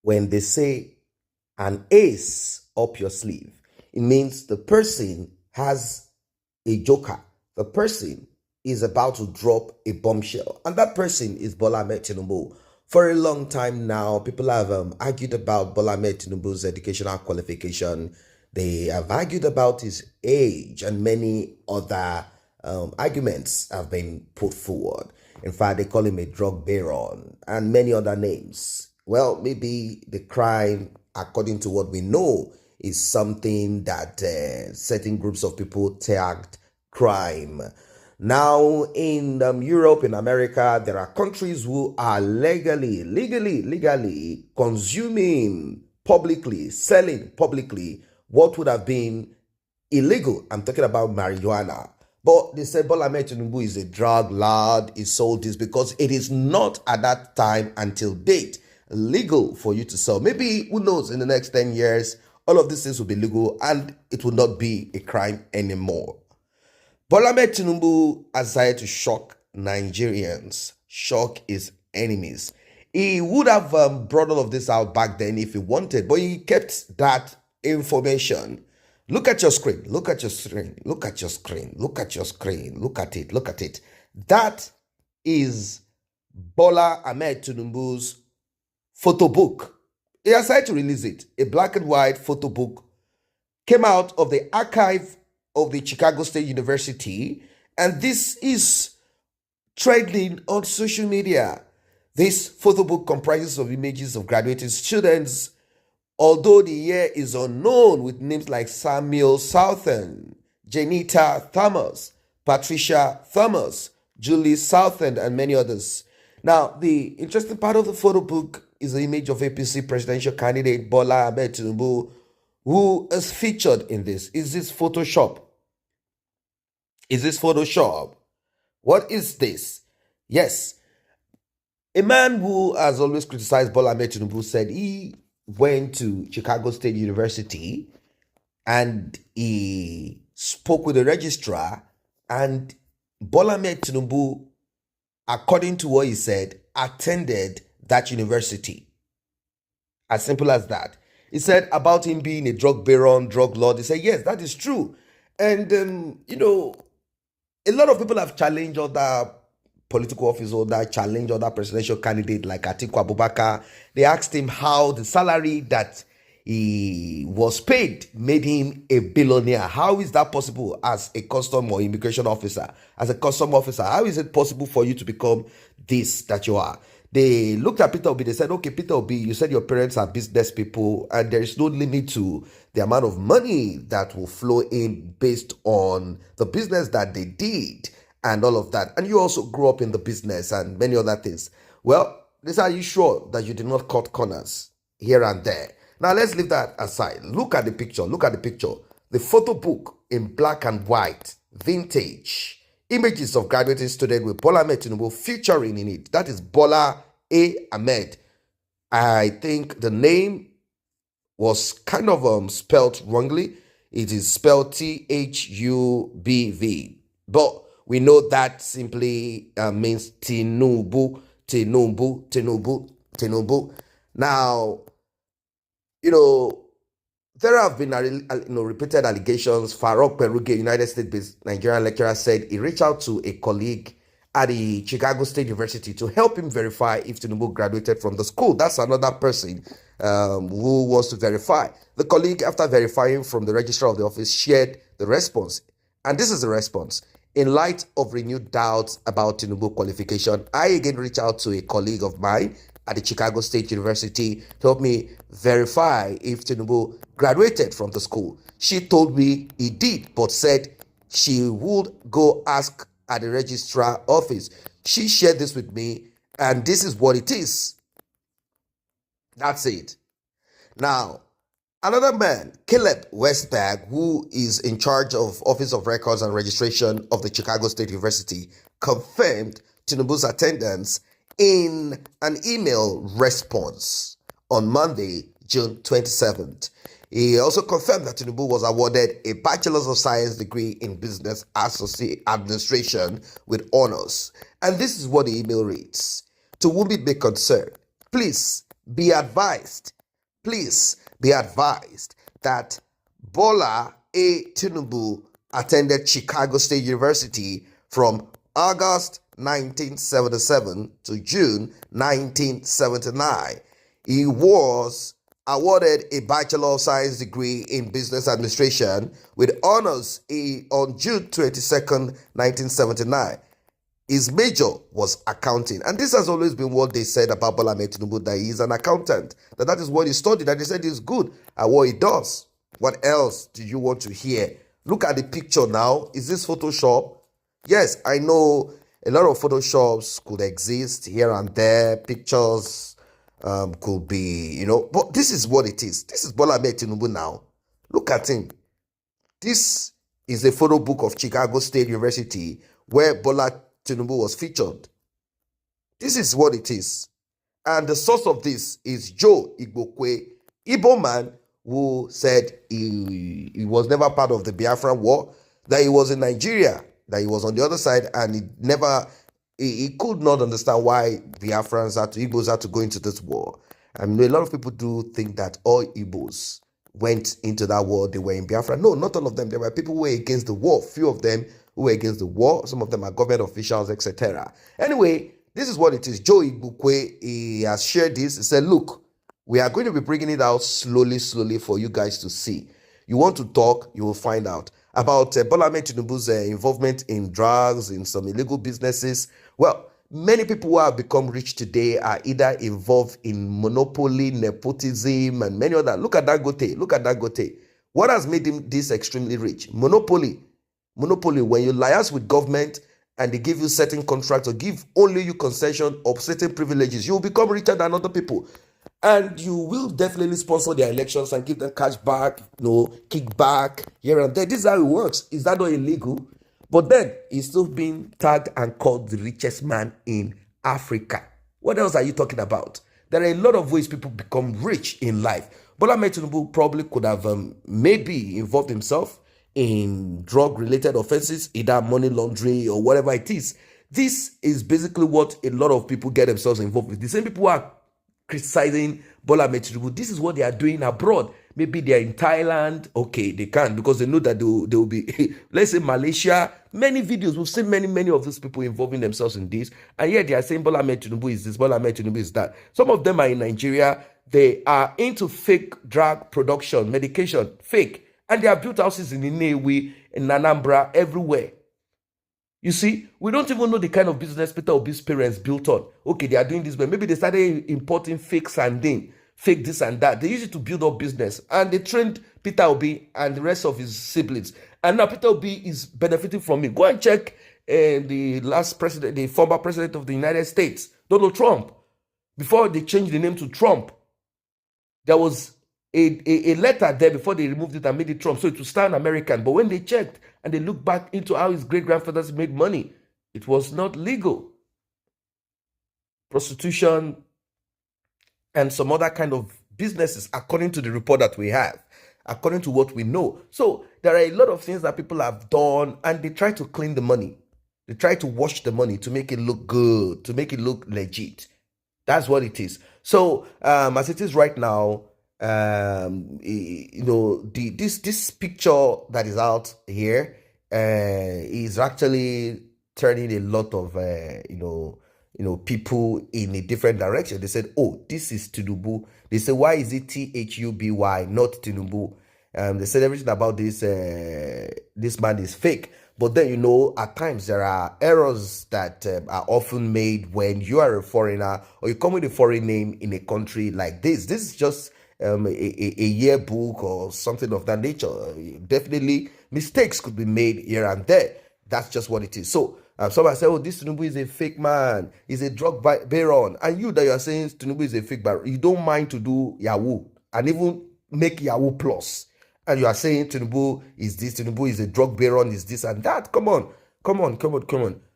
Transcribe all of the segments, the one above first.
when they say an ace up your sleeve, it means the person has a joker. The person is about to drop a bombshell, and that person is Bola Ahmed Tinubu. For a long time now, people have argued about Bola Ahmed Tinubu's educational qualification. They have argued about his age, and many other arguments have been put forward. In fact, they call him a drug baron and many other names. Well, maybe the crime, according to what we know, is something that certain groups of people tagged crime. Now, in Europe, in America, there are countries who are legally consuming publicly, selling publicly what would have been illegal. I'm talking about marijuana. But they said Bola Ahmed Tinubu is a drug lord, he sold this because it is not at that time until date legal for you to sell. Maybe, who knows, in the next 10 years, all of these things will be legal and it will not be a crime anymore. Bola Ahmed Tinubu has decided to shock Nigerians, shock his enemies. He would have brought all of this out back then if he wanted, but he kept that information. Look at your screen, look at your screen, look at your screen, look at your screen, look at it, look at it. That is Bola Ahmed Tinubu's photo book. He decided to release it. A black and white photo book came out of the archive of the Chicago State University, and this is trending on social media. This photo book comprises of images of graduating students, although the year is unknown, with names like Samuel Southern, Janita Thomas, Patricia Thomas, Julie Southern, and many others. Now, the interesting part of the photo book is the image of APC presidential candidate Bola Ahmed Tinubu, who is featured in this. Is this Photoshop? Is this Photoshop? What is this? Yes. A man who has always criticized Bola Ahmed Tinubu said he went to Chicago State University and he spoke with the registrar, and Bola Ahmed Tinubu, according to what he said, attended that university. As simple as that. He said about him being a drug baron, drug lord. He said, yes, that is true. And, a lot of people have challenged other political office holder, challenged other presidential candidate like Atiku Abubakar. They asked him how the salary that he was paid made him a billionaire. How is that possible as a custom or immigration officer? As a custom officer, how is it possible for you to become this that you are? They looked at Peter Obi. They said, okay, Peter Obi, you said your parents are business people and there is no limit to the amount of money that will flow in based on the business that they did and all of that. And you also grew up in the business and many other things. Well, this, are you sure that you did not cut corners here and there? Now, let's leave that aside. Look at the picture. Look at the picture. The photo book in black and white, vintage. Images of graduating students with Bola Ahmed Tinubu featuring in it. That is Bola A. Ahmed. I think the name was kind of spelled wrongly. It is spelled T-H-U-B-V. But we know that simply means Tinubu, Tinubu, Tinubu, Tinubu. Now, there have been repeated allegations. Farouk Peruge, United States-based Nigerian lecturer, said he reached out to a colleague at the Chicago State University to help him verify if Tinubu graduated from the school. That's another person who wants to verify. The colleague, after verifying from the registrar of the office, shared the response. And this is the response. In light of renewed doubts about Tinubu qualification, I again reached out to a colleague of mine at the Chicago State University to help me verify if Tinubu graduated from the school. She told me he did, but said she would go ask at the registrar office. She shared this with me, and this is what it is. That's it. Now, another man, Caleb Westberg, who is in charge of Office of Records and Registration of the Chicago State University, confirmed Tinubu's attendance in an email response on Monday, June 27th. He also confirmed that Tinubu was awarded a Bachelor's of Science degree in Business Administration with honors. And this is what the email reads. To whom it may concern, please be advised, please be advised that Bola A. Tinubu attended Chicago State University from August 1977 to June 1979. He was awarded a Bachelor of Science degree in Business Administration with honors on June 22nd, 1979. His major was accounting. And this has always been what they said about Bola Ahmed Tinubu, that he's an accountant, that is what he studied, and they said he's good at what he does. What else do you want to hear? Look at the picture now. Is this Photoshop? Yes, I know a lot of Photoshops could exist here and there. Pictures could be, but this is what it is. This is Bola Ahmed Tinubu now. Look at him. This is a photo book of Chicago State University where Bola Tinubu was featured. This is what it is. And the source of this is Joe Igbokwe, Igbo man who said he was never part of the Biafran war, that he was in Nigeria, that he was on the other side, and he could not understand why Igbos had to go into this war. I mean, a lot of people do think that all Igbos went into that war, they were in Biafra. No, not all of them. There were people who were against the war. Few of them who were against the war. Some of them are government officials, etc. Anyway, this is what it is. Joe Igbokwe, he has shared this. He said, look, we are going to be bringing it out slowly for you guys to see. You want to talk, you will find out. About Bola Ahmed Tinubu's involvement in drugs, in some illegal businesses. Well, many people who have become rich today are either involved in monopoly, nepotism, and many other. Look at Dangote. What has made him this extremely rich? Monopoly. When you liaise with government and they give you certain contracts or give only you concession of certain privileges, you will become richer than other people. And you will definitely sponsor their elections and give them cash back, kickback here and there. This is how it works. Is that not illegal? But then he's still being tagged and called the richest man in Africa. What else are you talking about? There are a lot of ways people become rich in life. Bola Ahmed Tinubu probably could have maybe involved himself in drug-related offenses, either money laundering or whatever it is. This is basically what a lot of people get themselves involved with. The same people who are criticizing Bola Ahmed Tinubu, this is what they are doing abroad. Maybe they are in Thailand. Okay, they can't because they know that they will be, let's say Malaysia. Many videos, we've seen many of these people involving themselves in this. And yet they are saying Bola Ahmed Tinubu is this, Bola Ahmed Tinubu is that. Some of them are in Nigeria. They are into fake drug production, medication, fake. And they have built houses in Inewi, in Anambra, everywhere. You see, we don't even know the kind of business Peter Obi's parents built on. Okay, they are doing this, but maybe they started importing fake sardine, fake this and that. They used it to build up business. And they trained Peter Obi and the rest of his siblings. And now Peter Obi is benefiting from it. Go and check the last president, the former president of the United States, Donald Trump. Before they changed the name to Trump, there was a letter there before they removed it and made it Trump, so it would stand American. But when they checked and they looked back into how his great-grandfathers made money, it was not legal. Prostitution and some other kind of businesses, according to the report that we have, according to what we know. So there are a lot of things that people have done, and they try to clean the money. They try to wash the money to make it look good, to make it look legit. That's what it is. So as it is right now, this picture that is out here is actually turning a lot of people in a different direction. They said, oh, this is Tinubu. They said, why is it Thuby, not Tinubu? They said everything about this man is fake. But then, at times there are errors that are often made when you are a foreigner or you come with a foreign name in a country like this. This is just a yearbook or something of that nature. Definitely mistakes could be made here and there. That's just what it is. So somebody say, oh, this Tinubu is a fake man, he's a drug baron. And you that you are saying Tinubu is a fake baron, you don't mind to do Yahoo and even make Yahoo Plus. And you are saying Tinubu is this, Tinubu is a drug baron, is this and that. Come on.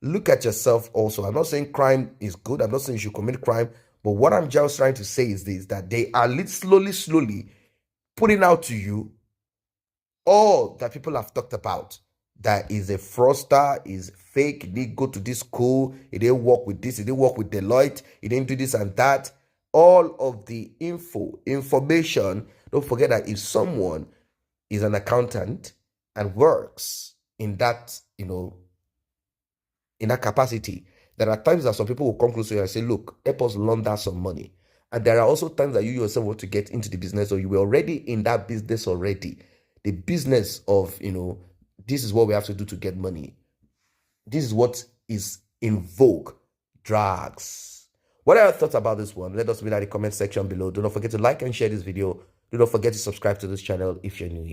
Look at yourself also. I'm not saying crime is good. I'm not saying you should commit crime. But what I'm just trying to say is this, that they are slowly putting out to you all that people have talked about. That is a fraudster, is fake, he didn't go to this school, he didn't work with this, he didn't work with Deloitte, he didn't do this and that. all of the information. Don't forget that if someone is an accountant and works in that, in that capacity, there are times that some people will come close to you and say, look, help us launder some money. And there are also times that you yourself want to get into the business, or you were already in that business already. The business of, this is what we have to do to get money. This is what is in vogue. Drugs. What are your thoughts about this one? Let us know in the comment section below. Do not forget to like and share this video. Do not forget to subscribe to this channel if you're new here.